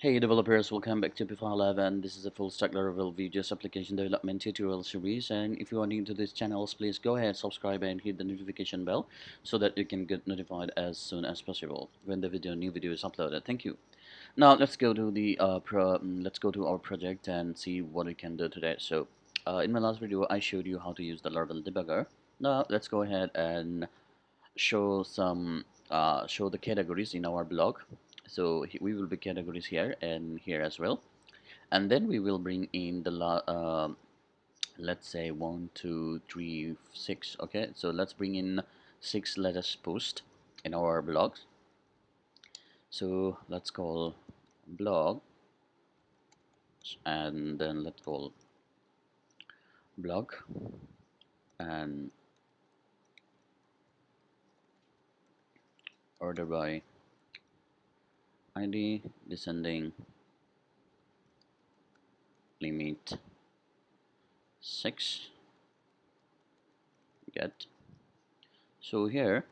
Hey developers, welcome back to P5 Lab, and this is a Fullstack Laravel Vue.js application development tutorial series. And if you are new to this channel, please go ahead, subscribe and hit the notification bell so that you can get notified as soon as possible when the new video is uploaded. Thank you. Now let's go to the let's go to our project and see what we can do today. So in my last video I showed you how to use the Laravel debugger. Now let's go ahead and show the categories in our blog. So we will be categories here and here as well, and then we will bring in the let's say 1 2 3 6. Okay, so let's bring in 6 latest post in our blog. So let's call blog, and then let's call blog, and order by id, descending, limit 6, get. So here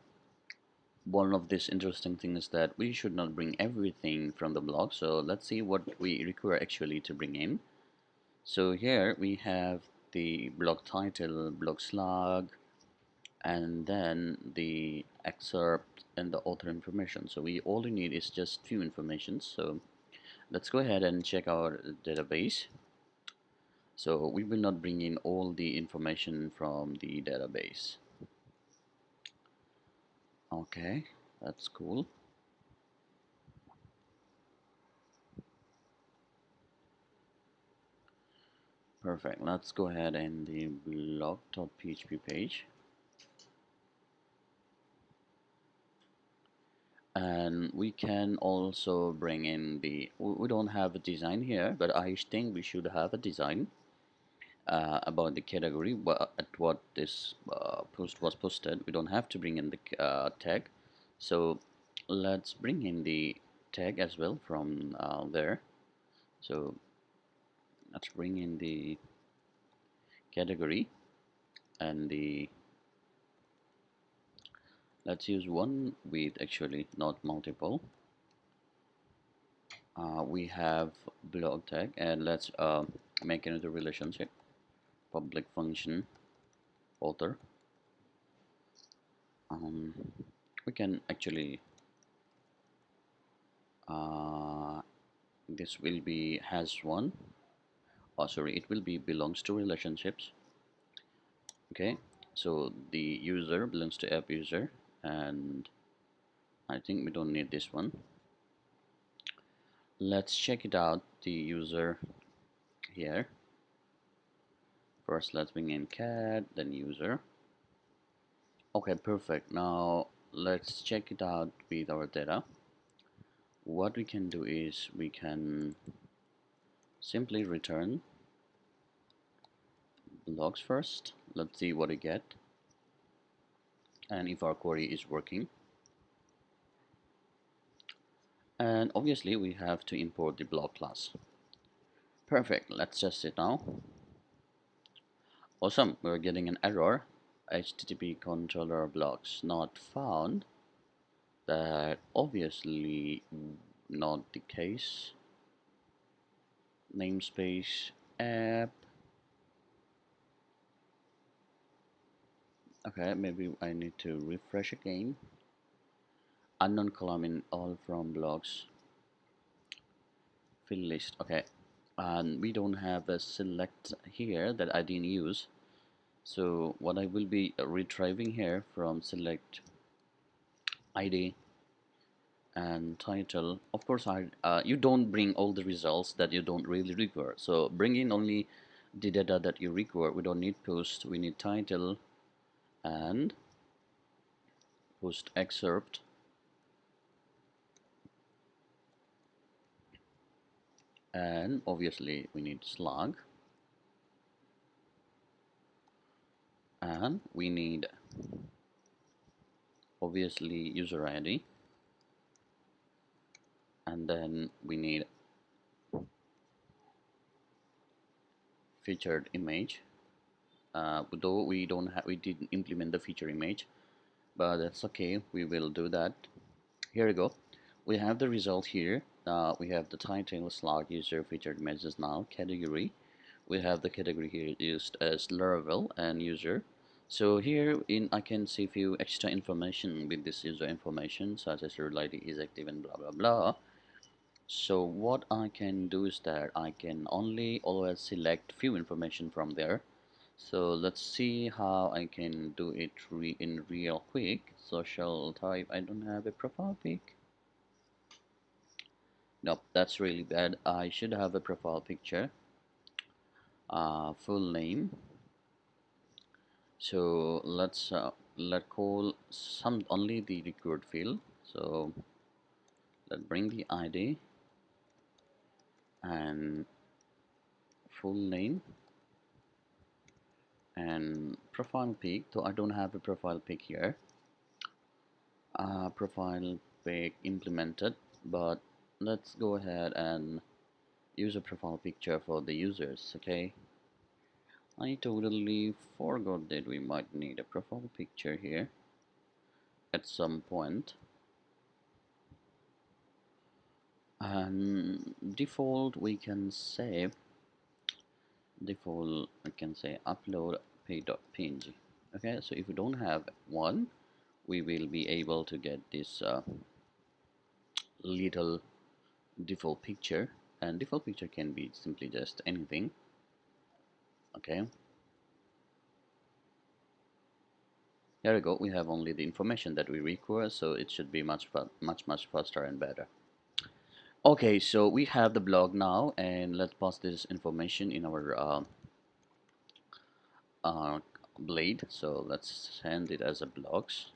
one of this interesting thing is that we should not bring everything from the blog. So let's see what we require actually to bring in. So here we have the blog title, blog slug, and then the excerpt and the author information. So we all we need is just few information. So let's go ahead and check our database. So we will not bring in all the information from the database. Okay, that's cool. Perfect. Let's go ahead and the blog.php page, and we can also bring in the we don't have a design here, but I think we should have a design about the category at what this post was posted. We don't have to bring in the tag, so let's bring in the tag as well from there. So let's bring in the category, and the let's use one with actually not multiple. We have blog tag, and let's make another relationship, public function author. We can actually this will be has one, oh sorry, it will be belongs to relationships. Okay, so the user belongs to app user, and I think we don't need this one. Let's check it out, the user here. First let's bring in cat, then user. Okay, perfect. Now let's check it out with our data. What we can do is we can simply return logs first. Let's see what we get, and if our query is working. And obviously we have to import the blog class. Perfect. Let's test it now. Awesome, we're getting an error, HTTP controller blocks not found. That obviously not the case. Namespace app. Okay, maybe I need to refresh again. Unknown column in all from blogs. Fill list. Okay, and we don't have a select here that I didn't use. So what I will be retrieving here from select ID and title. Of course, you don't bring all the results that you don't really require. So bring in only the data that you require. We don't need post. We need title and post excerpt, and obviously we need slug, and we need obviously user ID, and then we need featured image. Though we didn't implement the feature image, but that's okay, we will do that. Here we go, we have the result here. We have the title, slot, user, featured images now, category. We have the category here used as Laravel and user. So here in I can see few extra information with this user information, such as your ID is active and blah blah blah. So what I can do is that I can only always select few information from there. So let's see how I can do it in real quick. Social type, I don't have a profile pic. Nope, that's really bad. I should have a profile picture. Full name. So let call some only the required field. So let's bring the ID and full name and profile pic. So I don't have a profile pic here. Profile pic implemented, but let's go ahead and use a profile picture for the users. Okay, I totally forgot that we might need a profile picture here at some point. And default we can say upload pay.png. Okay, so if we don't have one, we will be able to get this little default picture, and default picture can be simply just anything. Okay, here we go. We have only the information that we require, so it should be much faster and better. Okay, so we have the blog now, and let's pass this information in our uh, blade. So let's send it as a blogs.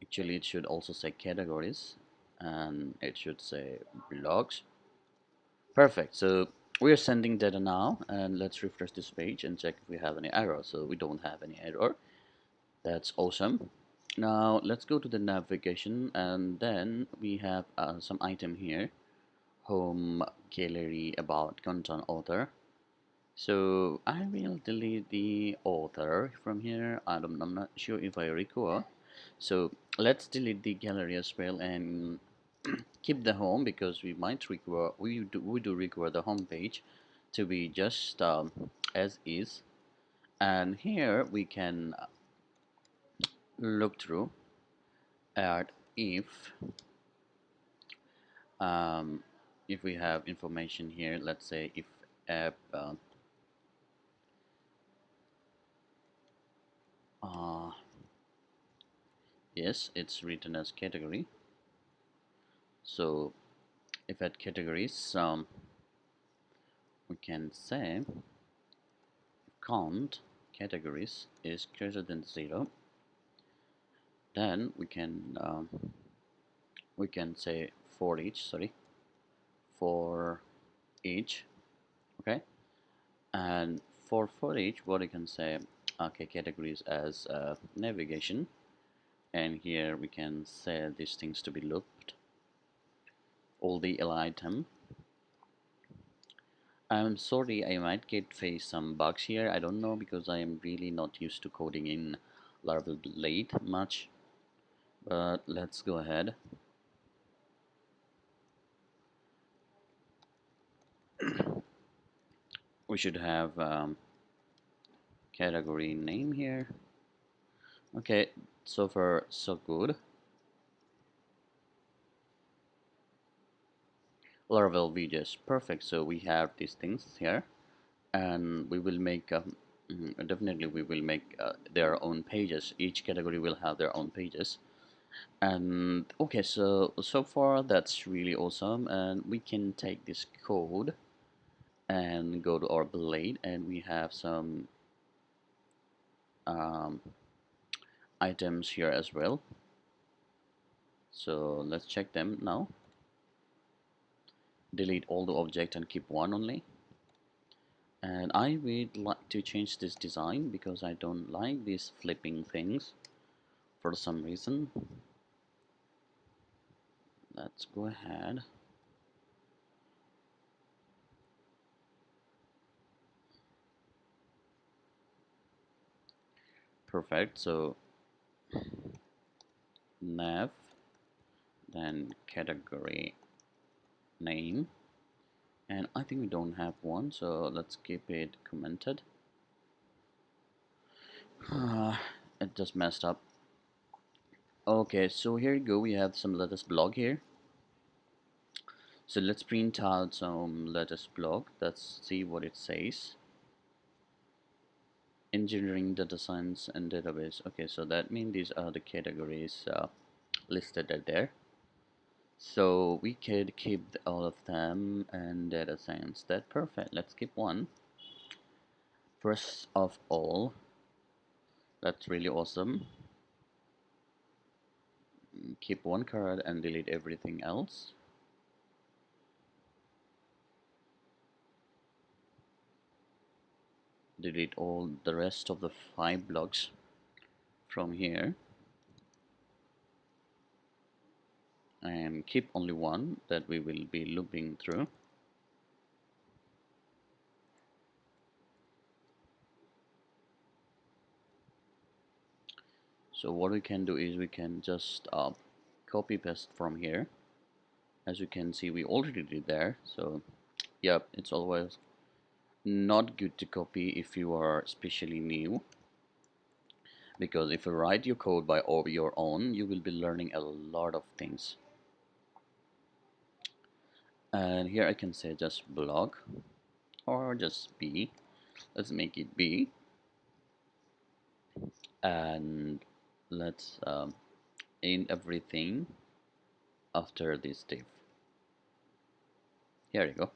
Actually, it should also say categories, and it should say blogs. Perfect. So we are sending data now, and let's refresh this page and check if we have any error. So we don't have any error. That's awesome. Now let's go to the navigation, and then we have some item here: home, gallery, about, content, author. So I will delete the author from here. I'm not sure if I require. So let's delete the gallery as well and keep the home, because we might require we do require the home page to be just as is. And here we can look through at um, if we have information here. Let's say if app uh, yes, it's written as category. So if at categories we can say count categories is greater than 0, then we can say for each. Okay, and for each, what you can say, okay, categories as navigation, and here we can say these things to be looped, all the item. I'm sorry, I might face some bugs here. I don't know, because I am really not used to coding in Laravel Blade much. But let's go ahead. We should have category name here. Okay, so far so good. Laravel Vue.js, perfect. So we have these things here, and we will make definitely we will make their own pages. Each category will have their own pages. And okay, so far that's really awesome, and we can take this code and go to our blade, and we have some um, items here as well. So let's check them now. Delete all the object and keep one only. And I would like to change this design, because I don't like these flipping things for some reason. Let's go ahead. Perfect. So nav then category name, and I think we don't have one, so let's keep it commented. It just messed up. Okay, so here you go, we have some lattice blog here. So let's print out some lattice blog. Let's see what it says. Engineering, data science, and database. Okay, so that means these are the categories listed there. So we could keep all of them, and data science. That's perfect. Let's keep one. First of all, that's really awesome. Keep one card and delete everything else. Delete all the rest of the 5 blocks from here, and keep only one that we will be looping through. So what we can do is we can just copy paste from here. As you can see, we already did there. So yep, it's always not good to copy if you are especially new, because if you write your code by your own, you will be learning a lot of things. And here I can say just blog or just B. Let's make it B, and let's end everything after this div. Here you go.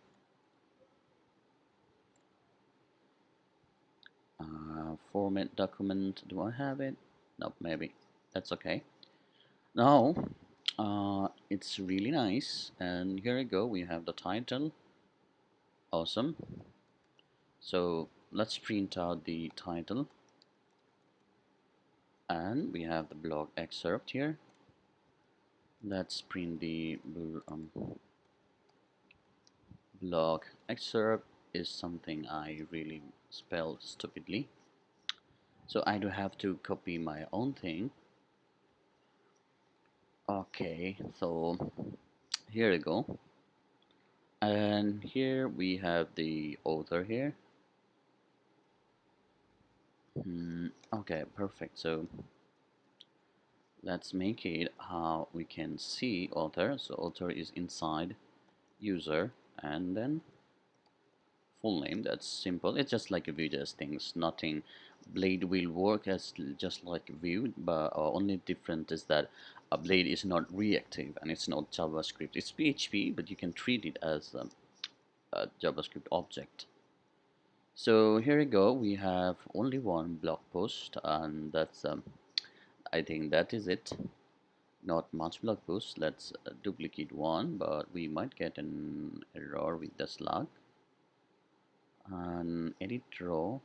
Format document, do I have it? Nope, maybe. That's okay. Now it's really nice, and here we go, we have the title. Awesome. So let's print out the title, and we have the blog excerpt here. Let's print the blog excerpt is something I really spelled stupidly, so I do have to copy my own thing. Okay, so here we go, and here we have the author here. Okay, perfect. So let's make it how we can see author. So author is inside user, and then full name. That's simple. It's just like a Vue.js things. Nothing. Blade will work as just like Vue, but only different is that a Blade is not reactive and it's not JavaScript. It's PHP, but you can treat it as a JavaScript object. So here we go. We have only one blog post, and that's I think that is it. Not much blog post. Let's duplicate one, but we might get an error with the slug. And edit row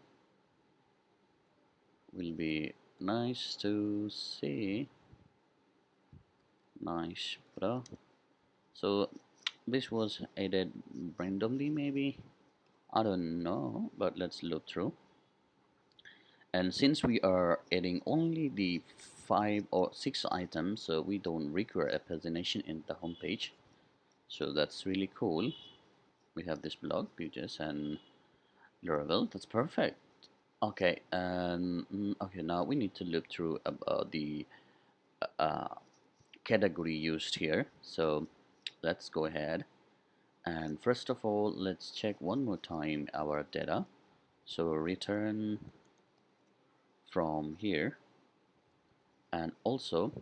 will be nice to see. Nice, bro. So this was added randomly, maybe. I don't know, but let's look through. And since we are adding only the 5 or 6 items, so we don't require a pagination in the home page. So that's really cool. We have this blog, Vue.js and Laravel. That's perfect. Okay, okay, now we need to look through the uh, category used here. So let's go ahead, and first of all, let's check one more time our data. So return from here, and also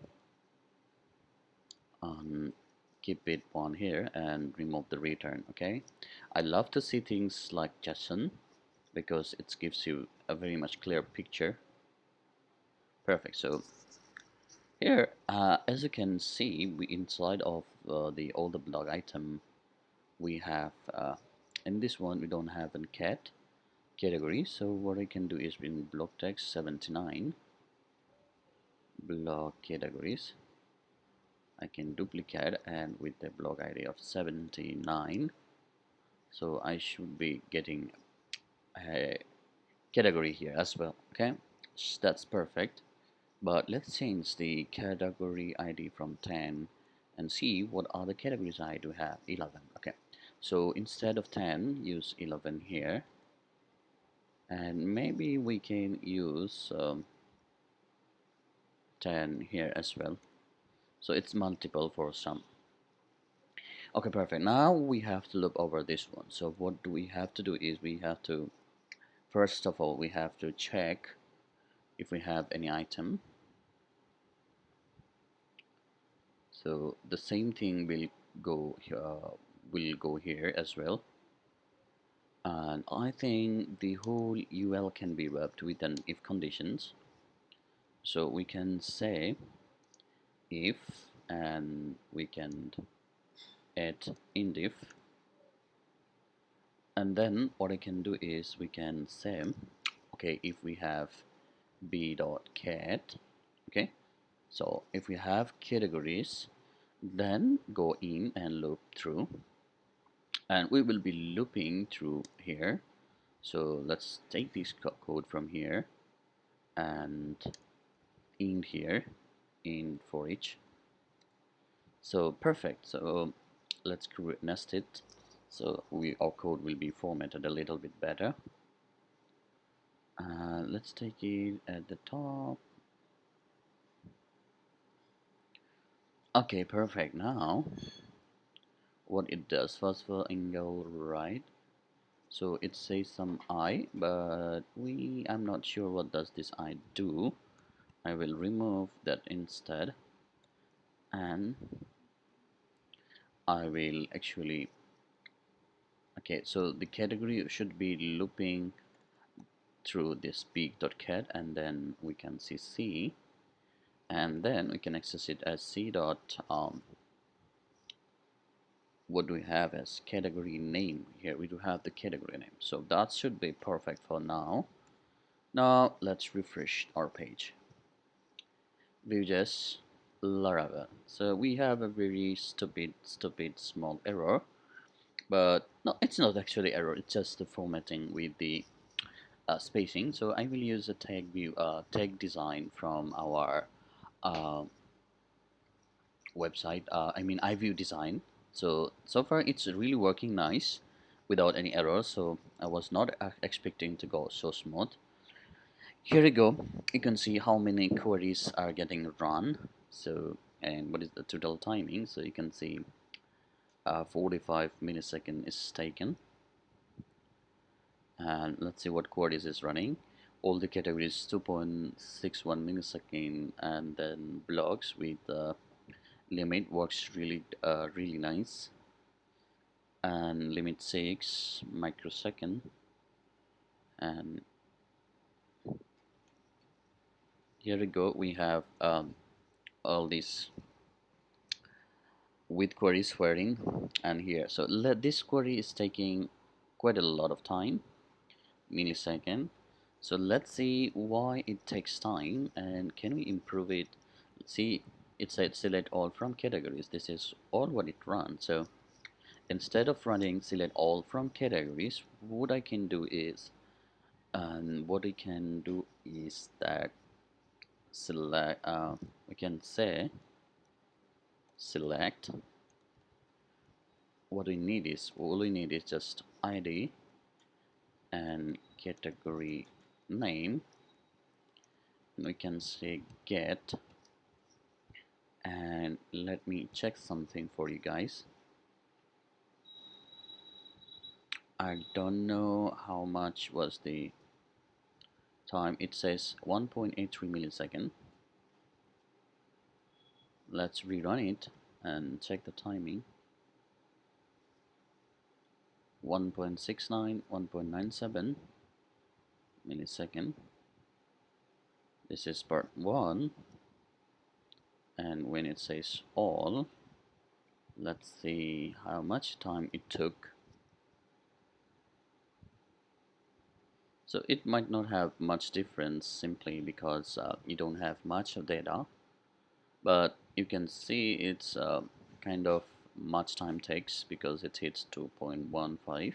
keep it on here and remove the return. Okay, I love to see things like JSON because it gives you a very much clear picture. Perfect. So here, as you can see, we inside of the all the blog item, we have in this one we don't have a category. So what I can do is in blog text 79 blog categories, I can duplicate and with the blog ID of 79. So I should be getting a category here as well. Okay, that's perfect. But let's change the category ID from 10 and see what other categories I do have. 11. Okay, so instead of 10, use 11 here, and maybe we can use 10 here as well, so it's multiple for some. Okay, perfect. Now we have to look over this one. So what do we have to do is we have to, first of all, we have to check if we have any item. So the same thing will go here as well. And I think the whole UL can be wrapped with an if conditions. So we can say if, and we can add indif, and then what I can do is we can say, okay, if we have b.cat, okay, so if we have categories, then go in and loop through, and we will be looping through here. So let's take this code from here and in here in for each. So perfect. So let's nest it, so our code will be formatted a little bit better. Let's take it at the top. Okay, perfect. Now what it does, first of all, angle right, so it says some I, but I'm not sure what does this I do. I will remove that instead, and I will actually, okay, so the category should be looping through this peak.cat, and then we can see C, and then we can access it as C dot what do we have as category name. Here we do have the category name, so that should be perfect for now. Now let's refresh our page. Vue.js Laravel. So we have a very stupid small error, but no, it's not actually error, it's just the formatting with the spacing. So I will use a tag design from our uh, website, I mean iView design. So far it's really working nice without any errors, so I was not expecting to go so smooth. Here we go, you can see how many queries are getting run, so, and what is the total timing. So you can see 45 millisecond is taken, and let's see what queries is running. All the categories 2.61 millisecond, and then blogs with limit works really nice, and limit 6 microsecond. And here we go, we have all these with queries firing, and here, so this query is taking quite a lot of time, millisecond. So let's see why it takes time, and can we improve it. Let's see, it said select all from categories. This is all what it runs. So instead of running select all from categories, what I can do is, that select, we can say select, all we need is just ID and category name, and we can say get, and let me check something for you guys. I don't know how much was the time. It says 1.83 millisecond. Let's rerun it and check the timing. 1.69, 1.97 millisecond. This is part 1, and when it says all, let's see how much time it took. So it might not have much difference, simply because you don't have much of data, but you can see it's kind of much time takes because it hits 2.15.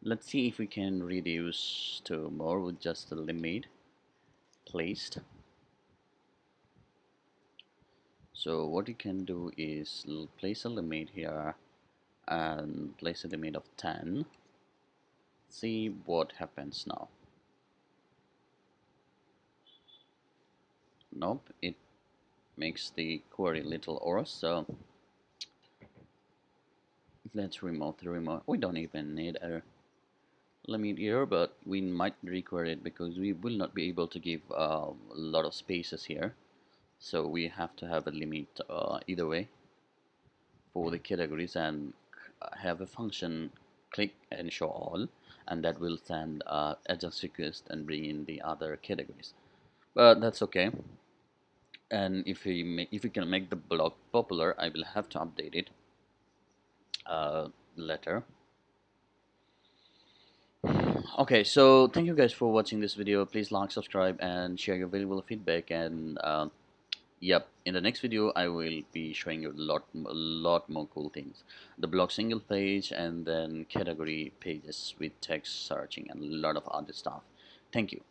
Let's see if we can reduce to more with just the limit placed. So what you can do is place a limit here and place a limit of 10. See what happens now. Nope, it makes the query little worse. So let's remove the remote. We don't even need a limit here, but we might require it because we will not be able to give a lot of spaces here. So we have to have a limit either way for the categories, and have a function click and show all, and that will send adjust request and bring in the other categories. But that's okay. And if we can make the blog popular, I will have to update it later. Okay, so thank you guys for watching this video. Please like, subscribe, and share your valuable feedback. And yep, in the next video I will be showing you a lot more cool things: the blog single page, and then category pages with text searching, and a lot of other stuff. Thank you.